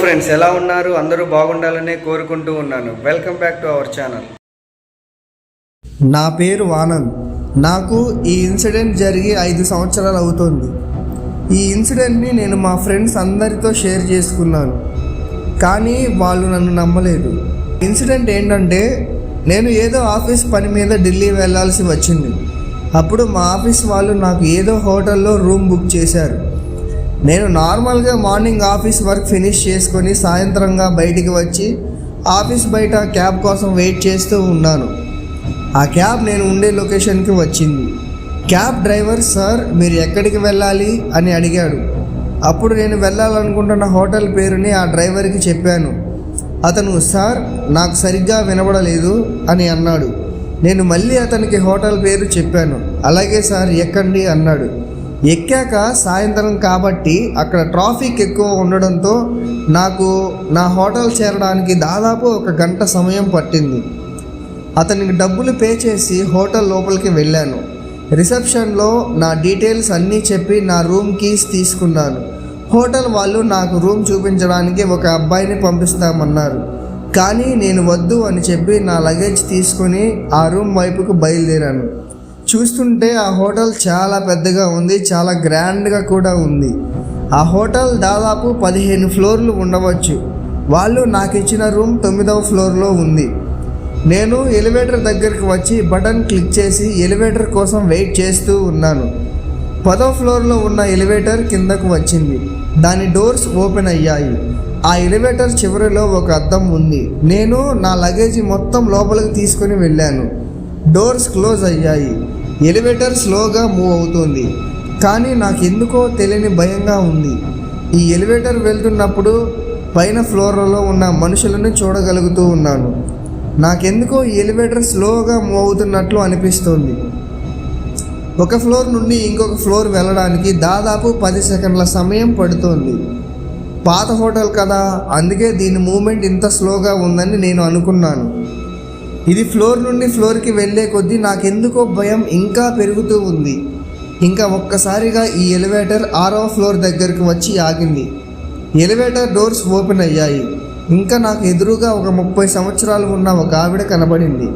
Friends, ఎలా ఉన్నారు? అందరూ బాగుండాలనే కోరుకుంటూ ఉన్నాను. Welcome back to our channel. నా పేరు ఆనంద్. నాకు ఈ ఇన్సిడెంట్ జరిగి 5 సంవత్సరాలు అవుతుంది. ఈ ఇన్సిడెంట్ని నేను మా ఫ్రెండ్స్ అందరితో షేర్ చేసుకున్నాను, కానీ వాళ్ళు నన్ను నమ్మలేదు. ఇన్సిడెంట్ ఏంటంటే, నేను ఏదో ఆఫీస్ పని మీద ఢిల్లీ వెళ్ళాల్సి వచ్చింది. అప్పుడు మా ఆఫీస్ వాళ్ళు నాకు ఏదో హోటల్లో రూమ్ బుక్ చేశారు. నేను నార్మల్గా మార్నింగ్ ఆఫీస్ వర్క్ ఫినిష్ చేసుకొని సాయంత్రంగా బయటికి వచ్చి ఆఫీస్ బయట క్యాబ్ కోసం వెయిట్ చేస్తూ ఉన్నాను. ఆ క్యాబ్ నేను ఉండే లొకేషన్కి వచ్చింది. క్యాబ్ డ్రైవర్, సార్ మీరు ఎక్కడికి వెళ్ళాలి అని అడిగాడు. అప్పుడు నేను వెళ్ళాలనుకుంటున్న హోటల్ పేరుని ఆ డ్రైవర్కి చెప్పాను. అతను, సార్ నాకు సరిగ్గా వినబడలేదు అని అన్నాడు. నేను మళ్ళీ అతనికి హోటల్ పేరు చెప్పాను. అలాగే సార్, ఎక్కండి అన్నాడు. ఎక్కాక సాయంత్రం కాబట్టి అక్కడ ట్రాఫిక్ ఎక్కువ ఉండడంతో నాకు నా హోటల్ చేరడానికి దాదాపు 1 గంట సమయం పట్టింది. అతనికి డబ్బులు పే చేసి హోటల్ లోపలికి వెళ్ళాను. రిసెప్షన్లో నా డీటెయిల్స్ అన్నీ చెప్పి నా రూమ్ కీస్ తీసుకున్నాను. హోటల్ వాళ్ళు నాకు రూమ్ చూపించడానికి ఒక అబ్బాయిని పంపిస్తామన్నారు, కానీ నేను వద్దు అని చెప్పి నా లగేజ్ తీసుకుని ఆ రూమ్ వైపుకు బయలుదేరాను. చూస్తుంటే ఆ హోటల్ చాలా పెద్దగా ఉంది, చాలా గ్రాండ్గా కూడా ఉంది. ఆ హోటల్ దాదాపు 15 ఫ్లోర్లు ఉండవచ్చు. వాళ్ళు నాకు ఇచ్చిన రూమ్ 9వ ఫ్లోర్లో ఉంది. నేను ఎలివేటర్ దగ్గరికి వచ్చి బటన్ క్లిక్ చేసి ఎలివేటర్ కోసం వెయిట్ చేస్తూ ఉన్నాను. 10వ ఫ్లోర్లో ఉన్న ఎలివేటర్ కిందకు వచ్చింది. దాని డోర్స్ ఓపెన్ అయ్యాయి. ఆ ఎలివేటర్ చివరిలో ఒక అద్దం ఉంది. నేను నా లగేజీ మొత్తం లోపలికి తీసుకుని వెళ్ళాను. డోర్స్ క్లోజ్ అయ్యాయి. ఎలివేటర్ స్లోగా మూవ్ అవుతుంది, కానీ నాకు ఎందుకో తెలియని భయంగా ఉంది. ఈ ఎలివేటర్ వెళ్తున్నప్పుడు పైన ఫ్లోర్లలో ఉన్న మనుషులను చూడగలుగుతూ ఉన్నాను. నాకెందుకో ఈ ఎలివేటర్ స్లోగా మూవ్ అవుతున్నట్లు అనిపిస్తుంది. ఒక ఫ్లోర్ నుండి ఇంకొక ఫ్లోర్ వెళ్ళడానికి దాదాపు 10 సెకండ్ల సమయం పడుతోంది. పాత హోటల్ కదా, అందుకే దీని మూమెంట్ ఇంత స్లోగా ఉందని నేను అనుకున్నాను. ఇది ఫ్లోర్ నుండి ఫ్లోర్కి వెళ్ళే కొద్దీ నాకెందుకో భయం ఇంకా పెరుగుతూ ఉంది. ఇంకా ఒక్కసారిగా ఈ ఎలివేటర్ 6వ ఫ్లోర్ దగ్గరికి వచ్చి ఆగింది. ఎలివేటర్ డోర్స్ ఓపెన్ అయ్యాయి. ఇంకా నాకు ఎదురుగా ఒక 30 సంవత్సరాలు ఉన్న ఒక ఆవిడ కనబడింది.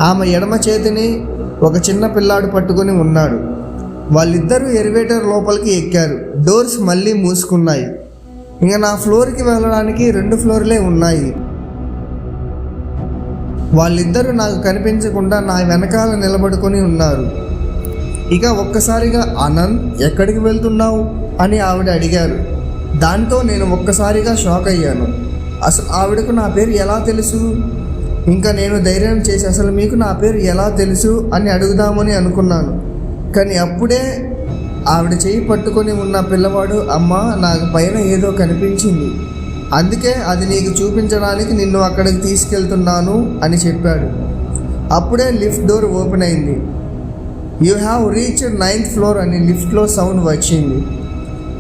ఆమె ఎడమ చేతిని ఒక చిన్న పిల్లాడు పట్టుకొని ఉన్నాడు. వాళ్ళిద్దరూ ఎలివేటర్ లోపలికి ఎక్కారు. డోర్స్ మళ్ళీ మూసుకున్నాయి. ఇంకా నా ఫ్లోర్కి వెళ్ళడానికి 2 ఫ్లోర్లే ఉన్నాయి. వాళ్ళిద్దరూ నాకు కనిపించకుండా నా వెనకాల నిలబడుకొని ఉన్నారు. ఇక ఒక్కసారిగా, ఆనంద్ ఎక్కడికి వెళ్తున్నావు అని ఆవిడ అడిగారు. దాంతో నేను ఒక్కసారిగా షాక్ అయ్యాను. అసలు ఆవిడకు నా పేరు ఎలా తెలుసు? ఇంకా నేను ధైర్యం చేసి, అసలు మీకు నా పేరు ఎలా తెలుసు అని అడుగుదామని అనుకున్నాను. కానీ అప్పుడే ఆవిడ చేయి పట్టుకొని ఉన్న పిల్లవాడు, అమ్మ నాకు పైన ఏదో కనిపించింది, అందుకే అది నీకు చూపించడానికి నిన్ను అక్కడికి తీసుకెళ్తున్నాను అని చెప్పాడు. అప్పుడే లిఫ్ట్ డోర్ ఓపెన్ అయింది. You have reached 9th floor అని లిఫ్ట్లో సౌండ్ వచ్చింది.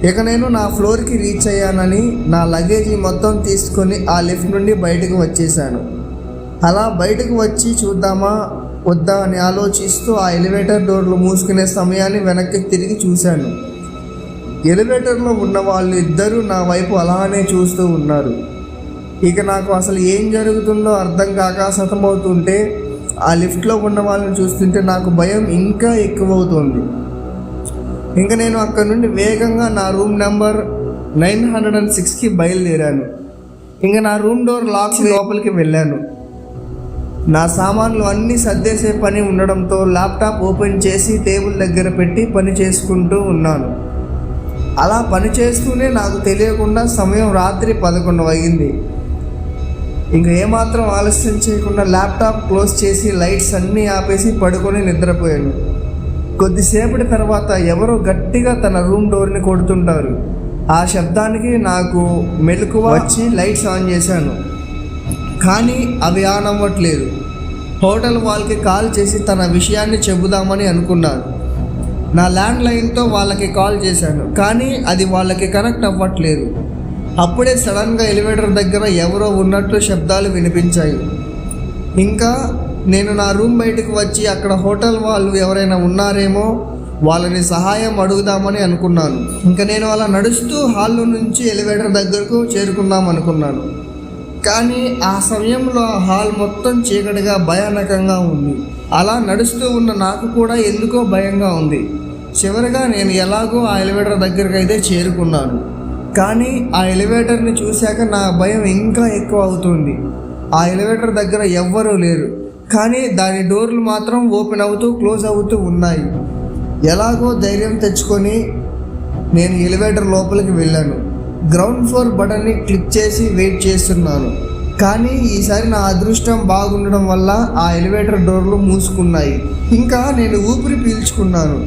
ఇక నేను నా ఫ్లోర్కి రీచ్ అయ్యానని నా లగేజీ మొత్తం తీసుకొని ఆ లిఫ్ట్ నుండి బయటకు వచ్చేసాను. అలా బయటకు వచ్చి చూద్దామా వద్దా అని ఆలోచిస్తూ ఆ ఎలివేటర్ డోర్లు మూసుకునే సమయాన్ని వెనక్కి తిరిగి చూశాను. ఎలివేటర్లో ఉన్న వాళ్ళు ఇద్దరూ నా వైపు అలానే చూస్తూ ఉన్నారు. ఇక నాకు అసలు ఏం జరుగుతుందో అర్థం కాక సతమవుతుంటే ఆ లిఫ్ట్లో ఉన్న వాళ్ళని చూస్తుంటే నాకు భయం ఇంకా ఎక్కువవుతుంది. ఇంకా నేను అక్కడ నుండి వేగంగా నా రూమ్ నెంబర్ 906కి బయలుదేరాను. ఇంకా నా రూమ్ డోర్ లాక్ లోపలికి వెళ్ళాను. నా సామాన్లు అన్నీ సర్దేసే పని ఉండడంతో ల్యాప్టాప్ ఓపెన్ చేసి టేబుల్ దగ్గర పెట్టి పని చేసుకుంటూ ఉన్నాను. అలా పని చేస్తూనే నాకు తెలియకుండా సమయం రాత్రి 11 అయింది. ఇంకా ఏమాత్రం ఆలస్యం చేయకుండా ల్యాప్టాప్ క్లోజ్ చేసి లైట్స్ అన్నీ ఆపేసి పడుకొని నిద్రపోయాను. కొద్దిసేపటి తర్వాత ఎవరో గట్టిగా తన రూమ్ డోర్ని కొడుతుంటారు. ఆ శబ్దానికి నాకు మెలకువ వచ్చి లైట్స్ ఆన్ చేశాను, కానీ అవి ఆన్ అవ్వట్లేదు. హోటల్ వాళ్ళకి కాల్ చేసి తన విషయాన్ని చెబుదామని అనుకున్నాను. నా ల్యాండ్లైన్తో వాళ్ళకి కాల్ చేశాను, కానీ అది వాళ్ళకి కనెక్ట్ అవ్వట్లేదు. అప్పుడే సడన్గా ఎలివేటర్ దగ్గర ఎవరో ఉన్నట్లు శబ్దాలు వినిపించాయి. ఇంకా నేను నా రూమ్ బయటకు వచ్చి అక్కడ హోటల్ వాళ్ళు ఎవరైనా ఉన్నారేమో వాళ్ళని సహాయం అడుగుదామని అనుకున్నాను. ఇంకా నేను అలా నడుస్తూ హాల్లో నుంచి ఎలివేటర్ దగ్గరకు చేరుకుందాం అనుకున్నాను. కానీ ఆ సమయంలో ఆ హాల్ మొత్తం చీకటిగా భయానకంగా ఉంది. అలా నడుస్తూ ఉన్న నాకు కూడా ఎందుకో భయంగా ఉంది. చివరిగా నేను ఎలాగో ఆ ఎలివేటర్ దగ్గరికి అయితే చేరుకున్నాను. కానీ ఆ ఎలివేటర్ని చూశాక నా భయం ఇంకా ఎక్కువ అవుతుంది. ఆ ఎలివేటర్ దగ్గర ఎవ్వరూ లేరు, కానీ దాని డోర్లు మాత్రం ఓపెన్ అవుతూ క్లోజ్ అవుతూ ఉన్నాయి. ఎలాగో ధైర్యం తెచ్చుకొని నేను ఎలివేటర్ లోపలికి వెళ్ళాను. గ్రౌండ్ ఫ్లోర్ బటన్ని క్లిక్ చేసి వెయిట్ చేస్తున్నాను. కానీ ఈసారి నా అదృష్టం బాగుండడం వల్ల ఆ ఎలివేటర్ డోర్లు మూసుకున్నాయి. ఇంకా నేను ఊపిరి పీల్చుకున్నాను.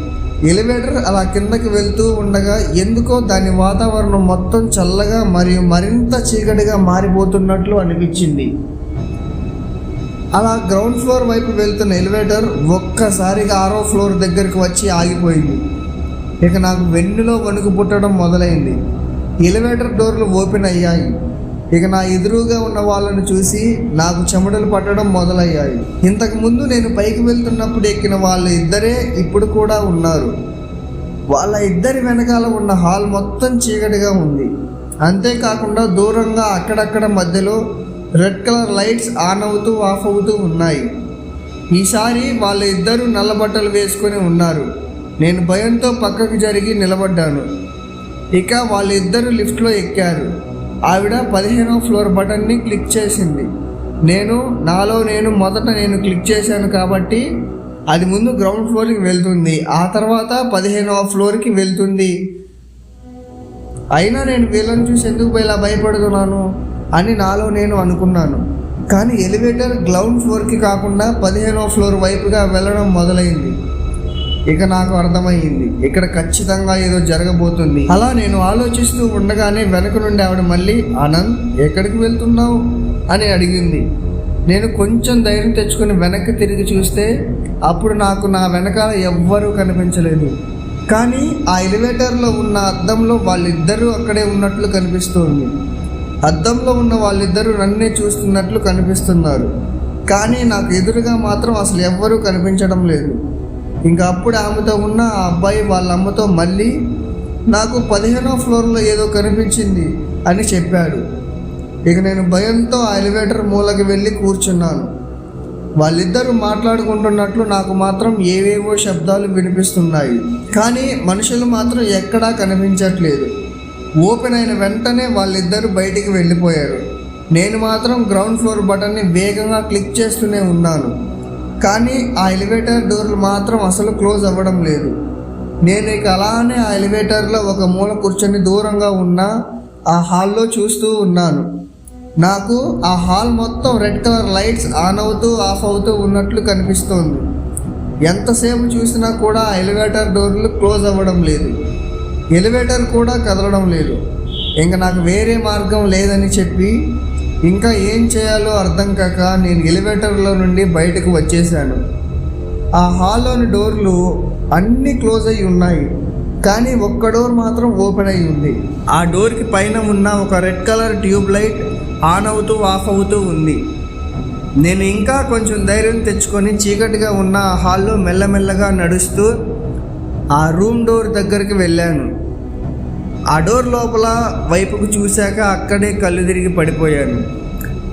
ఎలివేటర్ అలా కిందకి వెళ్తూ ఉండగా ఎందుకో దాని వాతావరణం మొత్తం చల్లగా మరియు మరింత చీకటిగా మారిపోతున్నట్లు అనిపించింది. అలా గ్రౌండ్ ఫ్లోర్ వైపు వెళ్తున్న ఎలివేటర్ ఒక్కసారిగా 6వ ఫ్లోర్ దగ్గరికి వచ్చి ఆగిపోయింది. ఇక నాకు వెన్నులో వణుకు పుట్టడం మొదలైంది. ఎలివేటర్ డోర్లు ఓపెన్ అయ్యాయి. ఇక నా ఎదురుగా ఉన్న వాళ్ళని చూసి నాకు చెమటలు పట్టడం మొదలయ్యాయి. ఇంతకుముందు నేను పైకి వెళ్తున్నప్పుడు ఎక్కిన వాళ్ళు ఇద్దరే ఇప్పుడు కూడా ఉన్నారు. వాళ్ళ ఇద్దరి వెనకాల ఉన్న హాల్ మొత్తం చీకటిగా ఉంది. అంతేకాకుండా దూరంగా అక్కడక్కడ మధ్యలో రెడ్ కలర్ లైట్స్ ఆన్ అవుతూ ఆఫ్ అవుతూ ఉన్నాయి. ఈసారి వాళ్ళ ఇద్దరు నల్ల బట్టలు వేసుకొని ఉన్నారు. నేను భయంతో పక్కకు జరిగి నిలబడ్డాను. ఇక వాళ్ళిద్దరూ లిఫ్ట్లో ఎక్కారు. ఆవిడ 15వ ఫ్లోర్ బటన్ని క్లిక్ చేసింది. నేను మొదట క్లిక్ చేశాను కాబట్టి అది ముందు గ్రౌండ్ ఫ్లోర్కి వెళ్తుంది, ఆ తర్వాత 15వ ఫ్లోర్కి వెళ్తుంది. అయినా నేను వీళ్ళని చూసి ఎందుకు ఇలా భయపడుతున్నాను అని నాలో నేను అనుకున్నాను. కానీ ఎలివేటర్ గ్రౌండ్ ఫ్లోర్కి కాకుండా 15వ ఫ్లోర్ వైపుగా వెళ్ళడం మొదలైంది. ఇక నాకు అర్థమయ్యింది, ఇక్కడ ఖచ్చితంగా ఏదో జరగబోతుంది. అలా నేను ఆలోచిస్తూ ఉండగానే వెనక నుండి ఆవిడ మళ్ళీ ఆనంద్ ఎక్కడికి వెళ్తున్నావు అని అడిగింది. నేను కొంచెం ధైర్యం తెచ్చుకొని వెనక్కి తిరిగి చూస్తే అప్పుడు నాకు నా వెనకాల ఎవ్వరూ కనిపించలేదు. కానీ ఆ ఎలివేటర్లో ఉన్న అద్దంలో వాళ్ళిద్దరూ అక్కడే ఉన్నట్లు కనిపిస్తోంది. అద్దంలో ఉన్న వాళ్ళిద్దరూ నన్నే చూస్తున్నట్లు కనిపిస్తున్నారు. కానీ నాకు ఎదురుగా మాత్రం అసలు ఎవ్వరూ కనిపించడం లేదు. ఇంకా అప్పుడు ఆమెతో ఉన్న ఆ అబ్బాయి వాళ్ళ అమ్మతో మళ్ళీ నాకు 15వ ఫ్లోర్లో ఏదో కనిపించింది అని చెప్పాడు. ఇక నేను భయంతో ఆ ఎలివేటర్ మూలకి వెళ్ళి కూర్చున్నాను. వాళ్ళిద్దరూ మాట్లాడుకుంటున్నట్లు నాకు మాత్రం ఏవేవో శబ్దాలు వినిపిస్తున్నాయి, కానీ మనుషులు మాత్రం ఎక్కడా కనిపించట్లేదు. ఓపెన్ అయిన వెంటనే వాళ్ళిద్దరూ బయటికి వెళ్ళిపోయారు. నేను మాత్రం గ్రౌండ్ ఫ్లోర్ బటన్ని వేగంగా క్లిక్ చేస్తూనే ఉన్నాను. కానీ ఆ ఎలివేటర్ డోర్లు మాత్రం అసలు క్లోజ్ అవ్వడం లేదు. నేను ఇక అలానే ఆ ఎలివేటర్లో ఒక మూల కూర్చొని దూరంగా ఉన్న ఆ హాల్లో చూస్తూ ఉన్నాను. నాకు ఆ హాల్ మొత్తం రెడ్ కలర్ లైట్స్ ఆన్ అవుతూ ఆఫ్ అవుతూ ఉన్నట్లు కనిపిస్తోంది. ఎంతసేపు చూసినా కూడా ఆ ఎలివేటర్ డోర్లు క్లోజ్ అవ్వడం లేదు. ఎలివేటర్ కూడా కదలడం లేదు. ఇంకా నాకు వేరే మార్గం లేదని చెప్పి ఇంకా ఏం చేయాలో అర్థం కాక నేను ఎలివేటర్లో నుండి బయటకు వచ్చేసాను. ఆ హాల్లోని డోర్లు అన్నీ క్లోజ్ అయి ఉన్నాయి, కానీ ఒక్క డోర్ మాత్రం ఓపెన్ అయి ఉంది. ఆ డోర్కి పైన ఉన్న ఒక red colour tube light on అవుతూ ఆఫ్ అవుతూ ఉంది. నేను ఇంకా కొంచెం ధైర్యం తెచ్చుకొని చీకటిగా ఉన్న ఆ హాల్లో మెల్లమెల్లగా నడుస్తూ ఆ రూమ్ డోర్ దగ్గరికి వెళ్ళాను. ఆ డోర్ లోపల వైపుకు చూశాక అక్కడే కళ్ళు తిరిగి పడిపోయాను.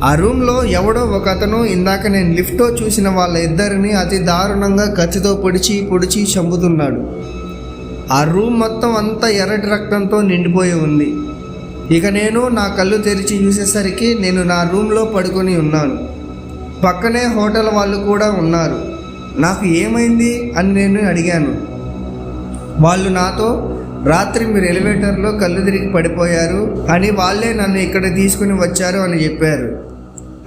ఆ రూమ్లో ఎవడో ఒక అతను ఇందాక నేను లిఫ్ట్లో చూసిన వాళ్ళ ఇద్దరిని అతి దారుణంగా కత్తితో పొడిచి చంపుతున్నాడు. ఆ రూమ్ మొత్తం అంతా ఎర్రటి రక్తంతో నిండిపోయి ఉంది. ఇక నేను నా కళ్ళు తెరిచి చూసేసరికి నేను నా రూమ్లో పడుకొని ఉన్నాను. పక్కనే హోటల్ వాళ్ళు కూడా ఉన్నారు. నాకు ఏమైంది అని నేను అడిగాను. వాళ్ళు నాతో రాత్రి మీరు ఎలివేటర్లో కళ్ళు తిరిగి పడిపోయారు అని వాళ్ళే నన్ను ఇక్కడ తీసుకుని వచ్చారు అని చెప్పారు.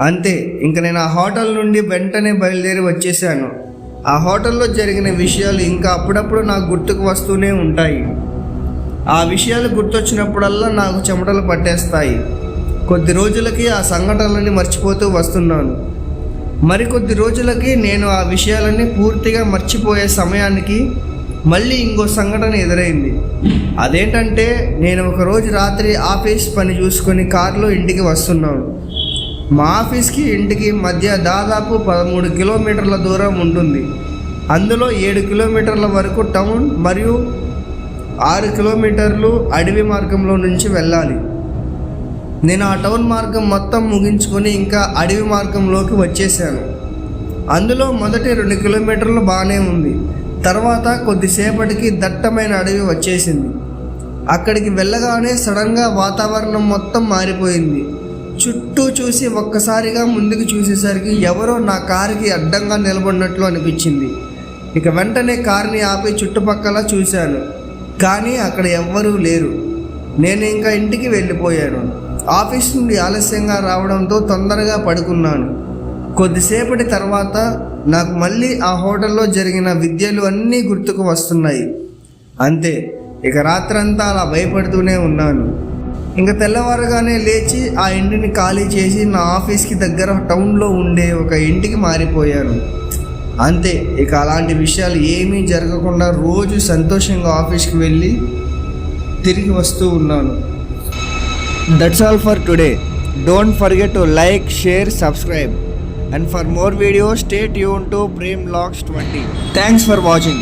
అంతే, ఇంక నేను ఆ హోటల్ నుండి వెంటనే బయలుదేరి వచ్చేసాను. ఆ హోటల్లో జరిగిన విషయాలు ఇంకా అప్పుడప్పుడు నాకు గుర్తుకు వస్తూనే ఉంటాయి. ఆ విషయాలు గుర్తొచ్చినప్పుడల్లా నాకు చెమటలు పట్టేస్తాయి. కొద్ది రోజులకి ఆ సంఘటనలని మర్చిపోతూ వస్తున్నాను. మరికొద్ది రోజులకి నేను ఆ విషయాలన్నీ పూర్తిగా మర్చిపోయే సమయానికి మళ్ళీ ఇంకో సంఘటన ఎదురైంది. అదేంటంటే నేను ఒకరోజు రాత్రి ఆఫీస్ పని చూసుకొని కారులో ఇంటికి వస్తున్నాను. మా ఆఫీస్కి ఇంటికి మధ్య దాదాపు 13 కిలోమీటర్ల దూరం ఉంటుంది. అందులో 7 కిలోమీటర్ల వరకు టౌన్ మరియు 6 కిలోమీటర్లు అడవి మార్గంలో నుంచి వెళ్ళాలి. నేను ఆ టౌన్ మార్గం మొత్తం ముగించుకొని ఇంకా అడవి మార్గంలోకి వచ్చేసాను. అందులో మొదటి 2 కిలోమీటర్లు బాగానే ఉంది. తర్వాత కొద్దిసేపటికి దట్టమైన అడవి వచ్చేసింది. అక్కడికి వెళ్ళగానే సడన్గా వాతావరణం మొత్తం మారిపోయింది. చుట్టూ చూసి ఒక్కసారిగా ముందుకు చూసేసరికి ఎవరో నా కారుకి అడ్డంగా నిలబడినట్లు అనిపించింది. ఇక వెంటనే కారుని ఆపి చుట్టుపక్కల చూశాను, కానీ అక్కడ ఎవ్వరూ లేరు. నేను ఇంకా ఇంటికి వెళ్ళిపోయాను. ఆఫీస్ నుండి ఆలస్యంగా రావడంతో తొందరగా పడుకున్నాను. కొద్దిసేపటి తర్వాత నాకు మళ్ళీ ఆ హోటల్లో జరిగిన విద్యలు అన్నీ గుర్తుకు వస్తున్నాయి. అంతే, ఇక రాత్రంతా అలా భయపడుతూనే ఉన్నాను. ఇంకా తెల్లవారుగానే లేచి ఆ ఇంటిని ఖాళీ చేసి నా ఆఫీస్కి దగ్గర టౌన్లో ఉండే ఒక ఇంటికి మారిపోయాను. అంతే, ఇక అలాంటి విషయాలు ఏమీ జరగకుండా రోజు సంతోషంగా ఆఫీస్కి వెళ్ళి తిరిగి వస్తూ ఉన్నాను. That's all for today. Don't forget to like, share, subscribe. And for more videos, stay tuned to Prem Vlogs 20. Thanks for watching.